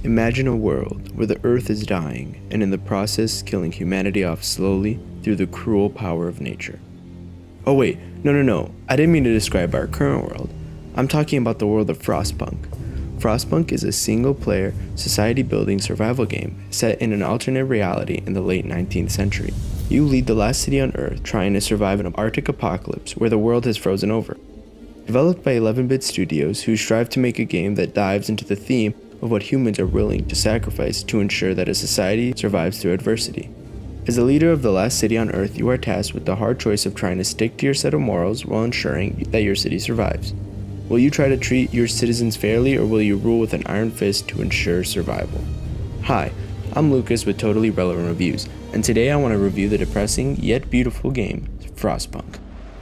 Imagine a world where the Earth is dying and in the process killing humanity off slowly through the cruel power of nature. Oh wait, no, I didn't mean to describe our current world. I'm talking about the world of Frostpunk. Frostpunk is a single-player, society-building survival game set in an alternate reality in the late 19th century. You lead the last city on Earth trying to survive an Arctic apocalypse where the world has frozen over. Developed by 11-bit studios who strive to make a game that dives into the theme of what humans are willing to sacrifice to ensure that a society survives through adversity. As the leader of the last city on Earth, you are tasked with the hard choice of trying to stick to your set of morals while ensuring that your city survives. Will you try to treat your citizens fairly, or will you rule with an iron fist to ensure survival? Hi, I'm Lucas with Totally Relevant Reviews, and today I want to review the depressing yet beautiful game, Frostpunk.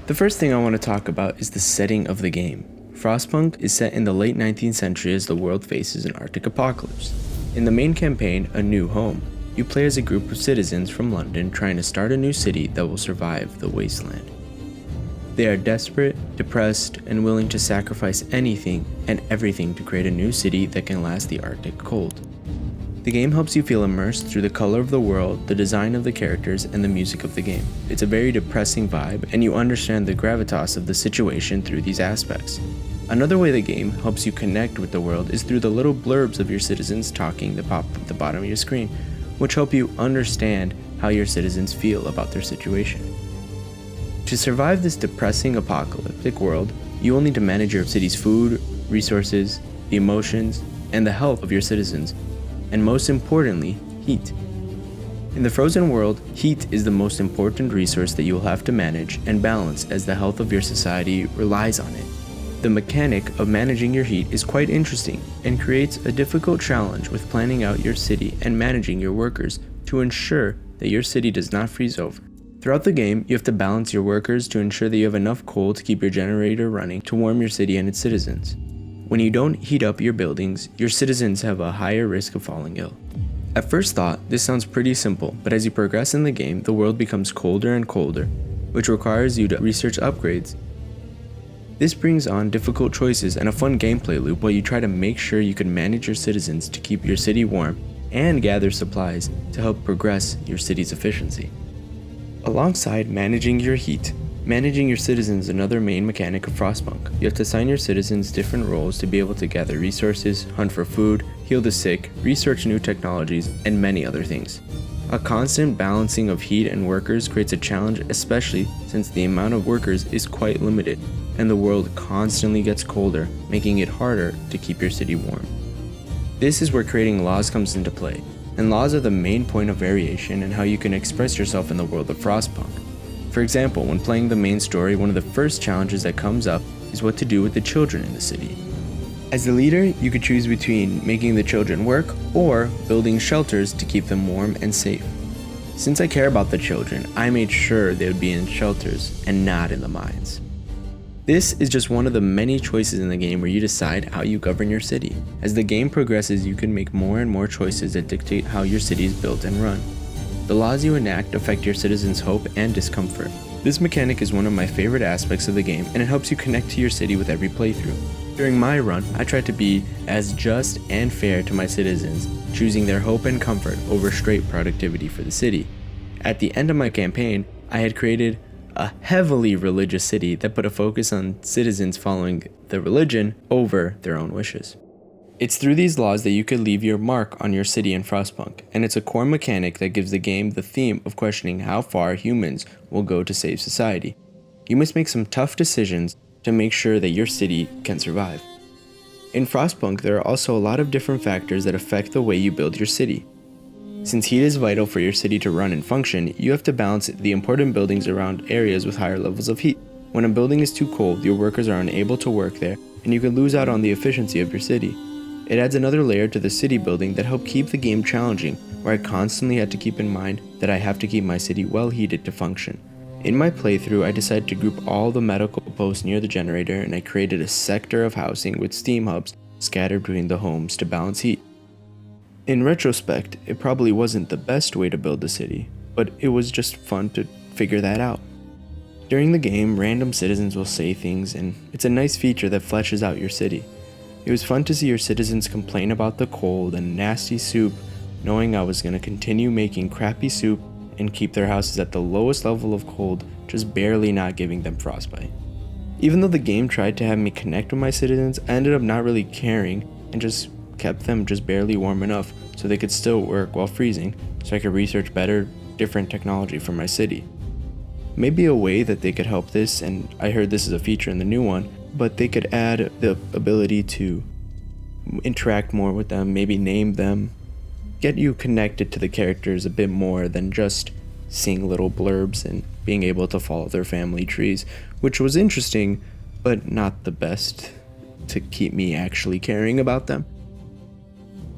The first thing I want to talk about is the setting of the game. Frostpunk is set in the late 19th century as the world faces an Arctic apocalypse. In the main campaign, A New Home, you play as a group of citizens from London trying to start a new city that will survive the wasteland. They are desperate, depressed, and willing to sacrifice anything and everything to create a new city that can last the Arctic cold. The game helps you feel immersed through the color of the world, the design of the characters, and the music of the game. It's a very depressing vibe, and you understand the gravitas of the situation through these aspects. Another way the game helps you connect with the world is through the little blurbs of your citizens talking that pop up at the bottom of your screen, which help you understand how your citizens feel about their situation. To survive this depressing apocalyptic world, you will need to manage your city's food, resources, the emotions, and the health of your citizens, and most importantly, heat. In the frozen world, heat is the most important resource that you will have to manage and balance, as the health of your society relies on it. The mechanic of managing your heat is quite interesting and creates a difficult challenge with planning out your city and managing your workers to ensure that your city does not freeze over. Throughout the game, you have to balance your workers to ensure that you have enough coal to keep your generator running to warm your city and its citizens. When you don't heat up your buildings, your citizens have a higher risk of falling ill. At first thought, this sounds pretty simple, but as you progress in the game, the world becomes colder and colder, which requires you to research upgrades. This brings on difficult choices and a fun gameplay loop while you try to make sure you can manage your citizens to keep your city warm and gather supplies to help progress your city's efficiency. Alongside managing your heat, managing your citizens is another main mechanic of Frostpunk. You have to assign your citizens different roles to be able to gather resources, hunt for food, heal the sick, research new technologies, and many other things. A constant balancing of heat and workers creates a challenge, especially since the amount of workers is quite limited, and the world constantly gets colder, making it harder to keep your city warm. This is where creating laws comes into play, and laws are the main point of variation in how you can express yourself in the world of Frostpunk. For example, when playing the main story, one of the first challenges that comes up is what to do with the children in the city. As the leader, you could choose between making the children work or building shelters to keep them warm and safe. Since I care about the children, I made sure they would be in shelters and not in the mines. This is just one of the many choices in the game where you decide how you govern your city. As the game progresses, you can make more and more choices that dictate how your city is built and run. The laws you enact affect your citizens' hope and discomfort. This mechanic is one of my favorite aspects of the game, and it helps you connect to your city with every playthrough. During my run, I tried to be as just and fair to my citizens, choosing their hope and comfort over straight productivity for the city. At the end of my campaign, I had created a heavily religious city that put a focus on citizens following the religion over their own wishes. It's through these laws that you could leave your mark on your city in Frostpunk, and it's a core mechanic that gives the game the theme of questioning how far humans will go to save society. You must make some tough decisions to make sure that your city can survive. In Frostpunk, there are also a lot of different factors that affect the way you build your city. Since heat is vital for your city to run and function, you have to balance the important buildings around areas with higher levels of heat. When a building is too cold, your workers are unable to work there, and you can lose out on the efficiency of your city. It adds another layer to the city building that help keep the game challenging, where I constantly had to keep in mind that I have to keep my city well heated to function. In my playthrough, I decided to group all the medical posts near the generator, and I created a sector of housing with steam hubs scattered between the homes to balance heat. In retrospect, it probably wasn't the best way to build the city, but it was just fun to figure that out. During the game, random citizens will say things, and it's a nice feature that fleshes out your city. It was fun to see your citizens complain about the cold and nasty soup, knowing I was going to continue making crappy soup and keep their houses at the lowest level of cold, just barely not giving them frostbite. Even though the game tried to have me connect with my citizens, I ended up not really caring and just kept them just barely warm enough so they could still work while freezing, so I could research better, different technology for my city. Maybe a way that they could help this, and I heard this is a feature in the new one, but they could add the ability to interact more with them, maybe name them, get you connected to the characters a bit more than just seeing little blurbs and being able to follow their family trees, which was interesting, but not the best to keep me actually caring about them.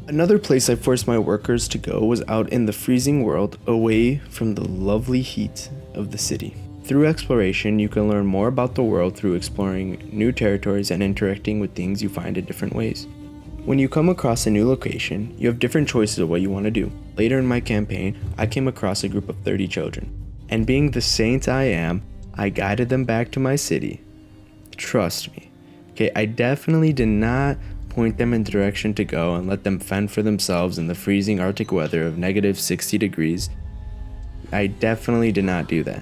Another place I forced my workers to go was out in the freezing world, away from the lovely heat of the city. Through exploration, you can learn more about the world through exploring new territories and interacting with things you find in different ways. When you come across a new location, you have different choices of what you want to do. Later in my campaign, I came across a group of 30 children, and being the saint I am, I guided them back to my city. Trust me. Okay, I definitely did not point them in the direction to go and let them fend for themselves in the freezing Arctic weather of negative 60 degrees. I definitely did not do that.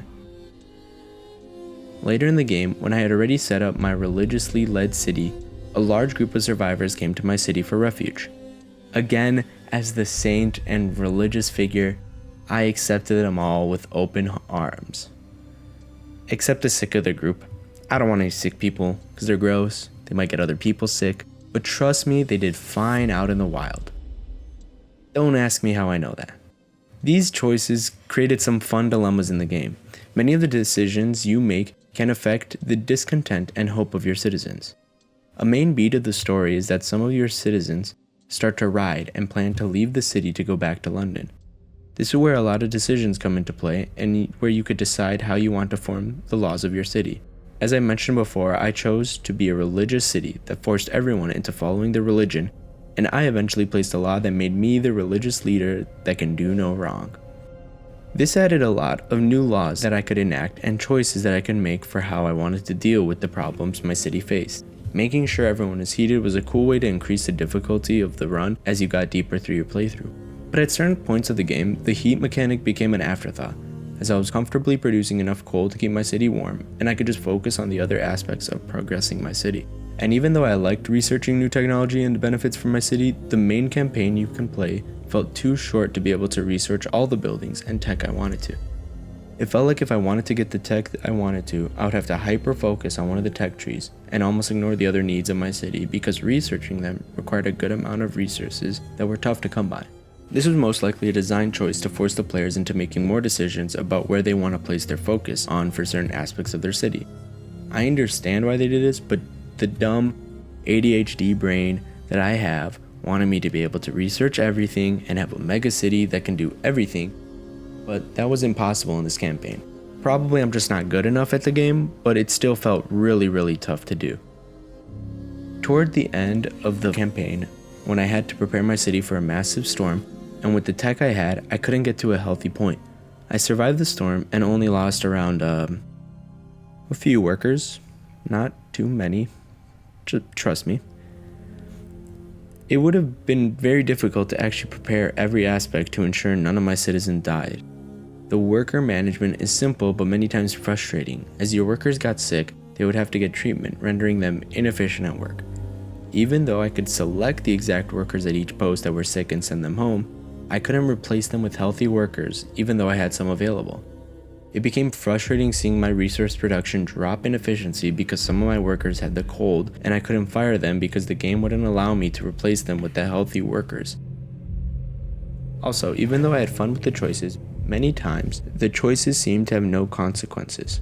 Later in the game, when I had already set up my religiously led city, a large group of survivors came to my city for refuge. Again, as the saint and religious figure, I accepted them all with open arms. Except the sick of the group. I don't want any sick people, because they're gross, they might get other people sick, but trust me, they did fine out in the wild. Don't ask me how I know that. These choices created some fun dilemmas in the game. Many of the decisions you make can affect the discontent and hope of your citizens. A main beat of the story is that some of your citizens start to ride and plan to leave the city to go back to London. This is where a lot of decisions come into play and where you could decide how you want to form the laws of your city. As I mentioned before, I chose to be a religious city that forced everyone into following the religion, and I eventually placed a law that made me the religious leader that can do no wrong. This added a lot of new laws that I could enact and choices that I could make for how I wanted to deal with the problems my city faced. Making sure everyone is heated was a cool way to increase the difficulty of the run as you got deeper through your playthrough. But at certain points of the game, the heat mechanic became an afterthought, as I was comfortably producing enough coal to keep my city warm, and I could just focus on the other aspects of progressing my city. And even though I liked researching new technology and the benefits for my city, the main campaign you can play felt too short to be able to research all the buildings and tech I wanted to. It felt like if I wanted to get the tech that I wanted to, I would have to hyper-focus on one of the tech trees and almost ignore the other needs of my city because researching them required a good amount of resources that were tough to come by. This was most likely a design choice to force the players into making more decisions about where they want to place their focus on for certain aspects of their city. I understand why they did this, but the dumb ADHD brain that I have wanted me to be able to research everything and have a mega city that can do everything, but that was impossible in this campaign. Probably I'm just not good enough at the game, but it still felt really tough to do. Toward the end of the campaign, when I had to prepare my city for a massive storm, and with the tech I had, I couldn't get to a healthy point. I survived the storm and only lost around a few workers, not too many, trust me. It would have been very difficult to actually prepare every aspect to ensure none of my citizens died. The worker management is simple but many times frustrating. As your workers got sick, they would have to get treatment, rendering them inefficient at work. Even though I could select the exact workers at each post that were sick and send them home, I couldn't replace them with healthy workers even though I had some available. It became frustrating seeing my resource production drop in efficiency because some of my workers had the cold and I couldn't fire them because the game wouldn't allow me to replace them with the healthy workers. Also, even though I had fun with the choices, many times the choices seemed to have no consequences.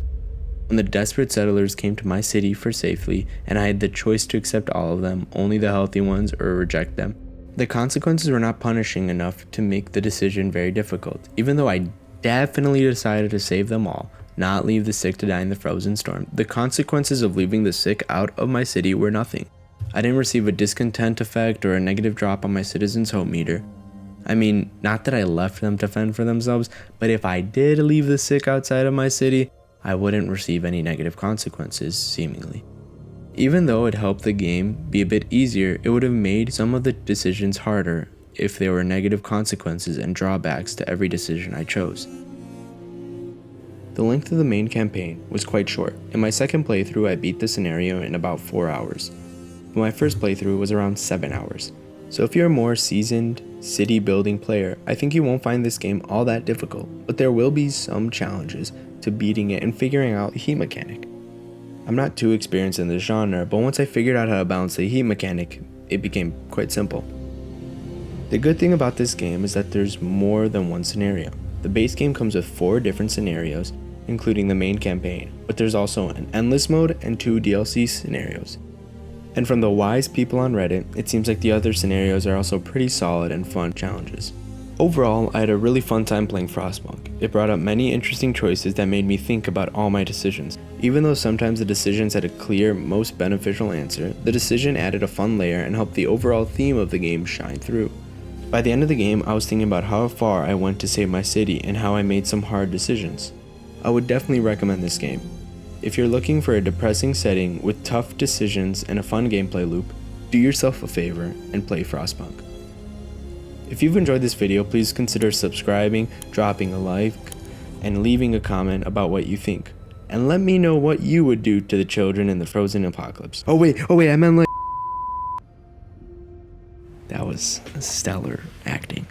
When the desperate settlers came to my city for safety and I had the choice to accept all of them, only the healthy ones, or reject them, the consequences were not punishing enough to make the decision very difficult. Even though I definitely decided to save them all, not leave the sick to die in the frozen storm, the consequences of leaving the sick out of my city were nothing. I didn't receive a discontent effect or a negative drop on my citizens' hope meter. I mean, not that I left them to fend for themselves, but if I did leave the sick outside of my city, I wouldn't receive any negative consequences, seemingly. Even though it helped the game be a bit easier, it would have made some of the decisions harder if there were negative consequences and drawbacks to every decision I chose. The length of the main campaign was quite short. In my second playthrough I beat the scenario in about 4 hours, but my first playthrough was around 7 hours. So if you're a more seasoned city building player, I think you won't find this game all that difficult, but there will be some challenges to beating it and figuring out the heat mechanic. I'm not too experienced in this genre, but once I figured out how to balance the heat mechanic, it became quite simple. The good thing about this game is that there's more than one scenario. The base game comes with 4 different scenarios, including the main campaign, but there's also an endless mode and 2 DLC scenarios. And from the wise people on Reddit, it seems like the other scenarios are also pretty solid and fun challenges. Overall, I had a really fun time playing Frostpunk. It brought up many interesting choices that made me think about all my decisions. Even though sometimes the decisions had a clear, most beneficial answer, the decision added a fun layer and helped the overall theme of the game shine through. By the end of the game, I was thinking about how far I went to save my city and how I made some hard decisions. I would definitely recommend this game. If you're looking for a depressing setting with tough decisions and a fun gameplay loop, do yourself a favor and play Frostpunk. If you've enjoyed this video, please consider subscribing, dropping a like, and leaving a comment about what you think. And let me know what you would do to the children in the frozen apocalypse. Oh wait, I meant like... That was stellar acting.